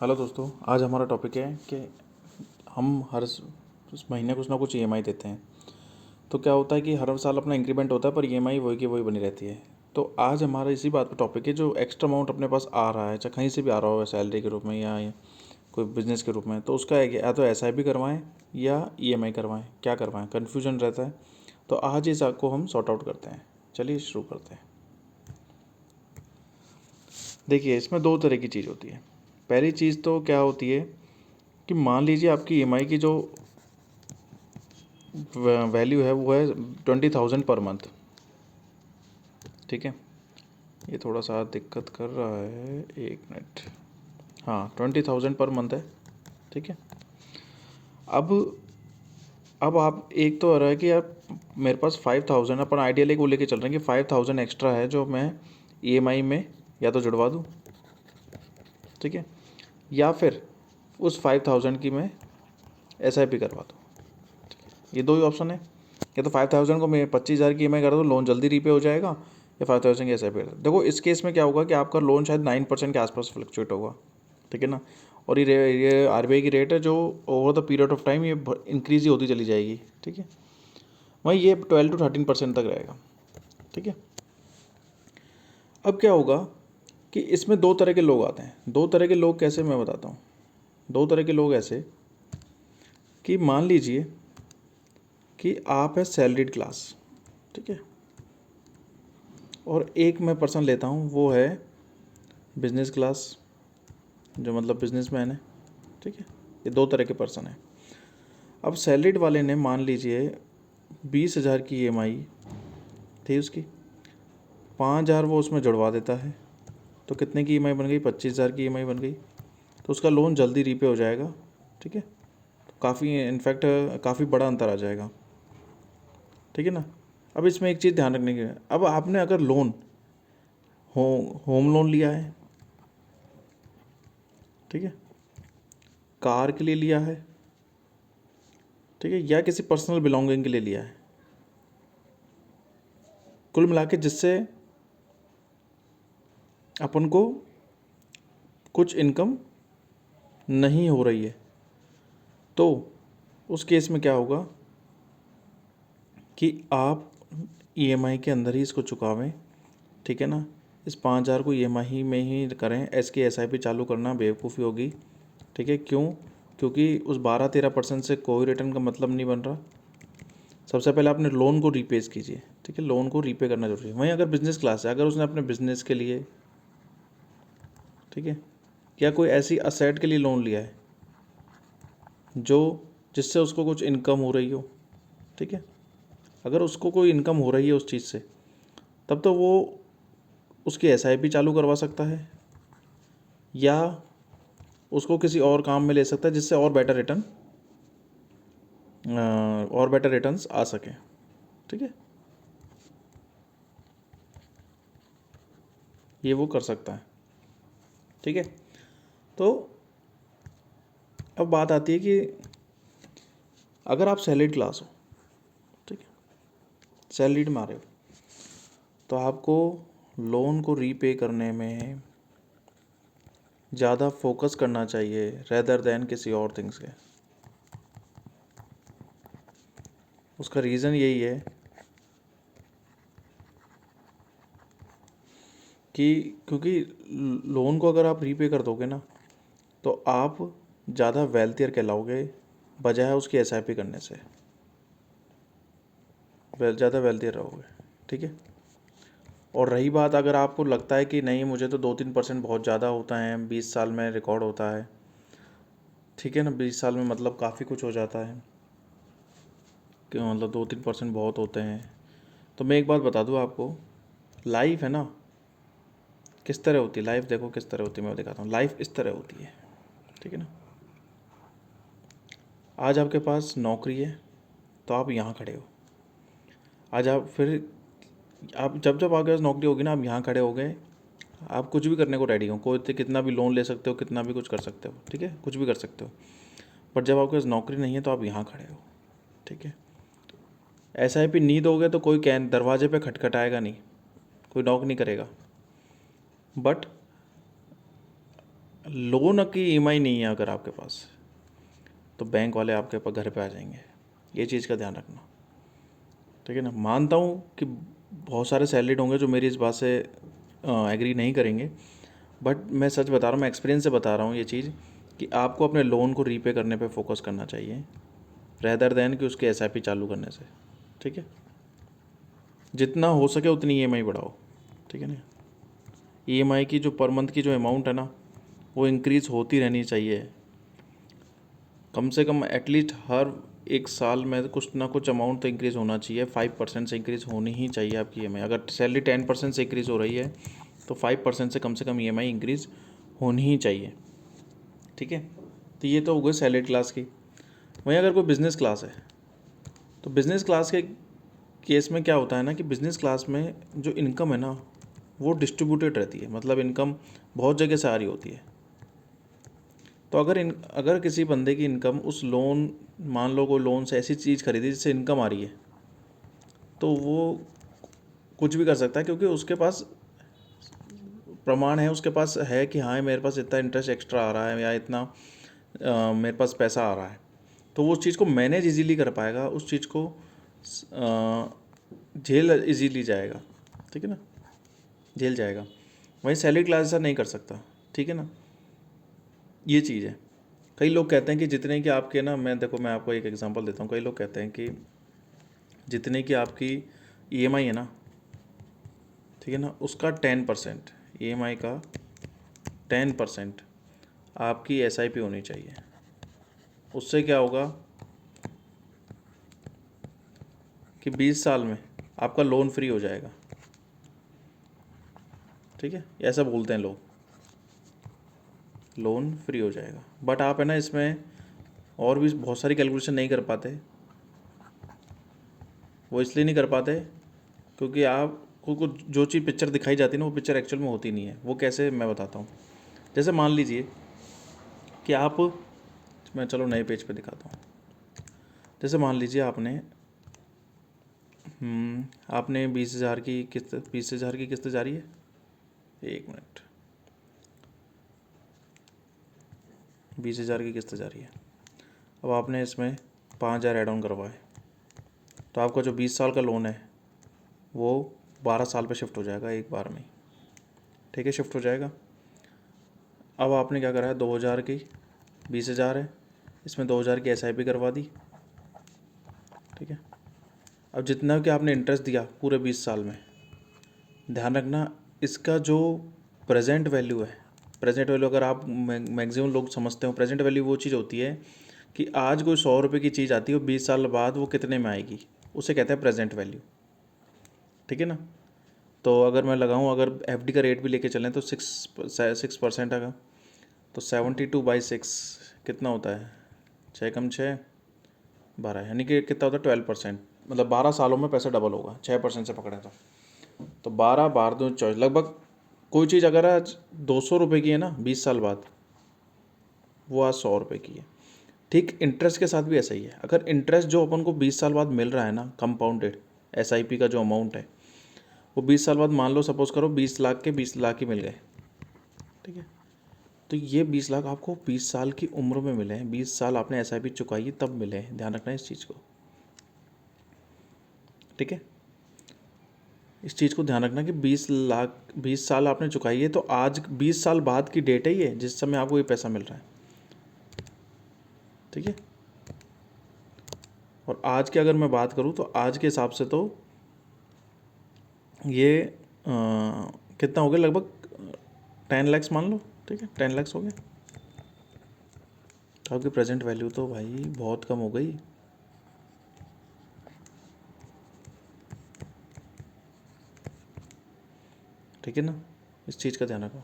Hello दोस्तों, आज हमारा टॉपिक है कि हम हर महीने कुछ ना कुछ ईएमआई देते हैं। तो क्या होता है कि हर साल अपना इंक्रीमेंट होता है पर ईएमआई वही की वही बनी रहती है। तो आज हमारा इसी बात पर टॉपिक है, जो एक्स्ट्रा अमाउंट अपने पास आ रहा है, चाहे कहीं से भी आ रहा हो, सैलरी के रूप में या कोई बिजनेस के रूप में, तो उसका या तो एसआईपी करवाएं या ईएमआई करवाएं, क्या करवाएं, कन्फ्यूजन रहता है। तो आज इस को हम सॉर्ट आउट करते हैं। चलिए शुरू करते हैं। देखिए, इसमें दो तरह की चीज़ होती है। पहली चीज़ तो क्या होती है कि मान लीजिए आपकी ईएमआई की जो वैल्यू है वो है 20,000 पर मंथ। ठीक है, ये थोड़ा सा दिक्कत कर रहा है, एक मिनट। हाँ, 20,000 पर मंथ है। ठीक है, अब आप एक तो आ रहा है कि यार मेरे पास 5,000, अपन आइडियली वो लेके चल रहे हैं कि 5,000 एक्स्ट्रा है जो मैं ईएमआई में या तो जुड़वा दूँ, ठीक है, या फिर उस 5,000 की मैं एसआईपी करवा दूँ। ये दो ही ऑप्शन है। या तो 5,000 को मैं 25,000 की ईएमआई कर दूँ, लोन जल्दी रीपे हो जाएगा, या 5,000 की एसआईपी कर दूँ। देखो, इस केस में क्या होगा कि आपका लोन शायद 9% के आसपास फ्लक्चुएट होगा। ठीक है ना। और ये आरबीआई की रेट है जो over the period of time ये इंक्रीज ही होती चली जाएगी। ठीक है, वहीं ये 12 to 13% तक रहेगा। ठीक है, अब क्या होगा कि इसमें दो तरह के लोग आते हैं। दो तरह के लोग कैसे, मैं बताता हूँ। दो तरह के लोग ऐसे कि मान लीजिए कि आप है सैलरीड क्लास, ठीक है, और एक मैं पर्सन लेता हूँ वो है बिजनेस क्लास, जो मतलब बिजनेसमैन है। ठीक है, ये दो तरह के पर्सन हैं। अब सैलरीड वाले ने मान लीजिए 20,000 की ईएमआई थी उसकी, 5,000 वो उसमें जुड़वा देता है, तो कितने की ईएमआई बन गई? 25,000 की ईएमआई बन गई। तो उसका लोन जल्दी रीपे हो जाएगा। ठीक है, तो काफ़ी इनफैक्ट काफ़ी बड़ा अंतर आ जाएगा। ठीक है ना। अब इसमें एक चीज़ ध्यान रखने की है, अब आपने अगर लोन होम लोन लिया है, ठीक है, कार के लिए लिया है, ठीक है, या किसी पर्सनल बिलोंगिंग के लिए लिया है, कुल मिला के जिससे अपन को कुछ इनकम नहीं हो रही है, तो उस केस में क्या होगा कि आप ईएमआई के अंदर ही इसको चुकावें। ठीक है ना, इस 5,000 को ईएमआई में ही करें। इसकी एसआईपी चालू करना बेवकूफ़ी होगी। ठीक है, क्यों? क्योंकि उस 12-13% से कोई रिटर्न का मतलब नहीं बन रहा। सबसे पहले अपने लोन को रीपेज कीजिए। ठीक है, लोन को रीपे करना जरूरी है। वहीं अगर बिजनेस क्लास है, अगर उसने अपने बिजनेस के लिए, ठीक है, या कोई ऐसी असेट के लिए लोन लिया है जो जिससे उसको कुछ इनकम हो रही हो, ठीक है, अगर उसको कोई इनकम हो रही है उस चीज़ से, तब तो वो उसकी एसआईपी चालू करवा सकता है, या उसको किसी और काम में ले सकता है जिससे और बेटर रिटर्न्स आ सकें। ठीक है, ये वो कर सकता है। ठीक है, तो अब बात आती है कि अगर आप सैलरीड क्लास हो, ठीक है, सैलरीड में आ रहे हो, तो आपको लोन को रीपे करने में ज़्यादा फोकस करना चाहिए रेदर देन किसी और थिंग्स के। उसका रीज़न यही है कि क्योंकि लोन को अगर आप रीपे कर दोगे ना, तो आप ज़्यादा वेल्थियर कहलाओगे बजाय उसकी एसआईपी करने से। ज़्यादा वेल्थियर रहोगे। ठीक है, और रही बात, अगर आपको लगता है कि नहीं मुझे तो 2-3% बहुत ज़्यादा होता है, 20 साल में रिकॉर्ड होता है, ठीक है ना, 20 साल में मतलब काफ़ी कुछ हो जाता है, कि मतलब 2-3% बहुत होते हैं। तो मैं एक बात बता दूँ आपको, लाइफ है ना किस तरह होती है, लाइफ देखो किस तरह होती है, मैं दिखाता हूँ। लाइफ इस तरह होती है, ठीक है ना। आज आपके पास नौकरी है तो आप यहाँ खड़े हो। आज आप फिर आप जब जब आपके पास नौकरी होगी ना, आप यहाँ खड़े हो गए, आप कुछ भी करने को रेडी हो, कोई कितना भी लोन ले सकते हो, कितना भी कुछ कर सकते हो, ठीक है, कुछ भी कर सकते हो। पर जब आपके पास नौकरी नहीं है तो आप यहाँ खड़े हो। ठीक है, एसआईपी नहीं दोगे तो कोई दरवाजे पे खटखटाएगा नहीं, कोई नॉक नहीं करेगा। बट लोन की ईएमआई नहीं है अगर आपके पास, तो बैंक वाले आपके पास घर पे आ जाएंगे। ये चीज़ का ध्यान रखना, ठीक है ना। मानता हूँ कि बहुत सारे सैलरीड होंगे जो मेरी इस बात से एग्री नहीं करेंगे, बट मैं सच बता रहा हूँ, मैं एक्सपीरियंस से बता रहा हूँ ये चीज़, कि आपको अपने लोन को रीपे करने पे फोकस करना चाहिए रेदर देन कि उसके एसआईपी चालू करने से, ठीक है। जितना हो सके उतनी ईएमआई बढ़ाओ, ठीक है ना। ईएमआई की जो पर मंथ की जो अमाउंट है ना, वो इंक्रीज़ होती रहनी चाहिए। कम से कम एटलीस्ट हर एक साल में कुछ ना कुछ अमाउंट तो इंक्रीज़ होना चाहिए। 5% से इंक्रीज़ होनी ही चाहिए आपकी ईएमआई। अगर सैलरी 10% से इंक्रीज़ हो रही है तो 5% से कम ईएमआई इंक्रीज़ होनी ही चाहिए, ठीक है। तो ये तो हो गई सैलरी क्लास की। वहीं अगर कोई बिज़नेस क्लास है, तो बिज़नेस क्लास के केस में क्या होता है ना, कि बिज़नेस क्लास में जो इनकम है ना, वो डिस्ट्रीब्यूटेड रहती है, मतलब इनकम बहुत जगह से आ रही होती है। तो अगर किसी बंदे की इनकम उस लोन, मान लो कोई लोन से ऐसी चीज़ खरीदी जिससे इनकम आ रही है, तो वो कुछ भी कर सकता है, क्योंकि उसके पास प्रमाण है, उसके पास है कि हाँ मेरे पास इतना इंटरेस्ट एक्स्ट्रा आ रहा है, या इतना मेरे पास पैसा आ रहा है। तो वो उस चीज़ को मैनेज इजीली कर पाएगा, उस चीज़ को झेल इजीली जाएगा, ठीक है ना, झेल जाएगा। वहीं सैलरी क्लास ऐसा नहीं कर सकता, ठीक है ना। ये चीज़ है। कई लोग कहते हैं कि जितने की आपके ना, मैं आपको एक एग्जांपल देता हूँ। कई लोग कहते हैं कि जितने की आपकी ईएमआई है ना, ठीक है ना, उसका 10%, ईएमआई का 10% आपकी एसआईपी होनी चाहिए। उससे क्या होगा कि 20 साल में आपका लोन फ्री हो जाएगा, ठीक है। ऐसा बोलते हैं लोग, लोन फ्री हो जाएगा। बट आप है ना इसमें और भी बहुत सारी कैलकुलेशन नहीं कर पाते। वो इसलिए नहीं कर पाते क्योंकि आपको कुछ जो चीज़ पिक्चर दिखाई जाती है ना, वो पिक्चर एक्चुअल में होती नहीं है। वो कैसे, मैं बताता हूँ। जैसे मान लीजिए कि आप, मैं चलो नए पेज पे दिखाता हूँ। जैसे मान लीजिए आपने 20,000 की किस्त, 20,000 की किस्त जा रही है। एक मिनट, 20,000 की किस्त जा रही है। अब आपने इसमें 5,000 एड ऑन करवाए, तो आपका जो 20 साल का लोन है वो 12 साल पे शिफ्ट हो जाएगा एक बार में, ठीक है, शिफ्ट हो जाएगा। अब आपने क्या करा है, 2,000 की, 20,000 है, इसमें 2,000 की एसआईपी करवा दी, ठीक है। अब जितना कि आपने इंटरेस्ट दिया पूरे 20 साल में, ध्यान रखना इसका जो प्रेजेंट वैल्यू है, प्रेजेंट वैल्यू अगर आप, मैक्सिमम लोग समझते हो प्रेजेंट वैल्यू वो चीज़ होती है कि आज कोई 100 रुपये की चीज़ आती है, 20 साल बाद वो कितने में आएगी, उसे कहते हैं प्रेजेंट वैल्यू, ठीक है ना। तो अगर मैं लगाऊँ, अगर एफडी का रेट भी लेके चलें तो 6% आएगा, तो 72/6 कितना होता है, 6 कम 6 12, यानी कि कितना होता है 12%। मतलब 12 सालों में पैसा डबल होगा, 6% से पकड़े तो 12 12 2 24, लगभग कोई चीज़ अगर आज 200 रुपये की है ना, 20 साल बाद वो आज 100 रुपये की है। ठीक इंटरेस्ट के साथ भी ऐसा ही है। अगर इंटरेस्ट जो अपन को 20 साल बाद मिल रहा है ना, कंपाउंडेड एसआईपी का जो अमाउंट है, वो 20 साल बाद मान लो सपोज करो 20 लाख के 20 लाख ही मिल गए, ठीक है। तो ये 20 लाख आपको 20 साल की उम्र में मिले हैं, 20 साल आपने एसआईपी चुकाई है तब मिले हैं। ध्यान रखना है इस चीज़ को, ठीक है। इस चीज़ को ध्यान रखना कि 20 लाख 20 साल आपने चुकाई है, तो आज 20 साल बाद की डेट है ये जिस समय आपको ये पैसा मिल रहा है, ठीक है। और आज की अगर मैं बात करूँ तो आज के हिसाब से तो ये कितना हो गया, लगभग 10 lakhs मान लो, ठीक है, 10 lakhs हो गए। तो आपकी प्रेजेंट वैल्यू तो भाई बहुत कम हो गई, ठीक है ना। इस चीज़ का ध्यान रखो,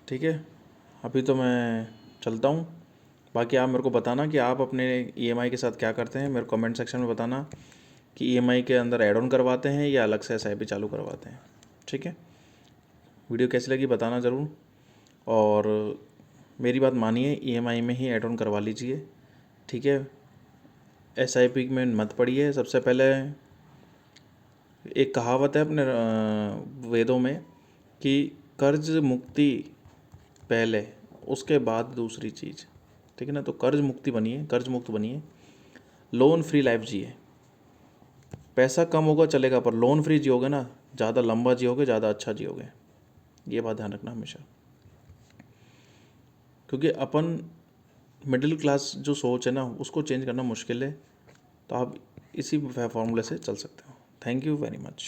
ठीक है। अभी तो मैं चलता हूँ। बाकी आप मेरे को बताना कि आप अपने ईएमआई के साथ क्या करते हैं। मेरे कमेंट सेक्शन में बताना कि ईएमआई के अंदर ऐड ऑन करवाते हैं या अलग से एसआईपी चालू करवाते हैं, ठीक है। वीडियो कैसी लगी बताना ज़रूर, और मेरी बात मानिए, ईएमआई में ही ऐड ऑन करवा लीजिए, ठीक है। एसआईपी में मत पड़िए। सबसे पहले एक कहावत है अपने वेदों में कि कर्ज मुक्ति पहले, उसके बाद दूसरी चीज़, ठीक है ना। तो कर्ज मुक्ति बनिए, कर्ज मुक्त बनिए, लोन फ्री लाइफ जिए। पैसा कम होगा चलेगा, पर लोन फ्री जियोगे ना, ज़्यादा लंबा जियोगे, ज़्यादा अच्छा जियोगे। ये बात ध्यान रखना हमेशा, क्योंकि अपन मिडिल क्लास जो सोच है ना, उसको चेंज करना मुश्किल है। तो आप इसी फॉर्मूले से चल सकते हो। Thank you very much.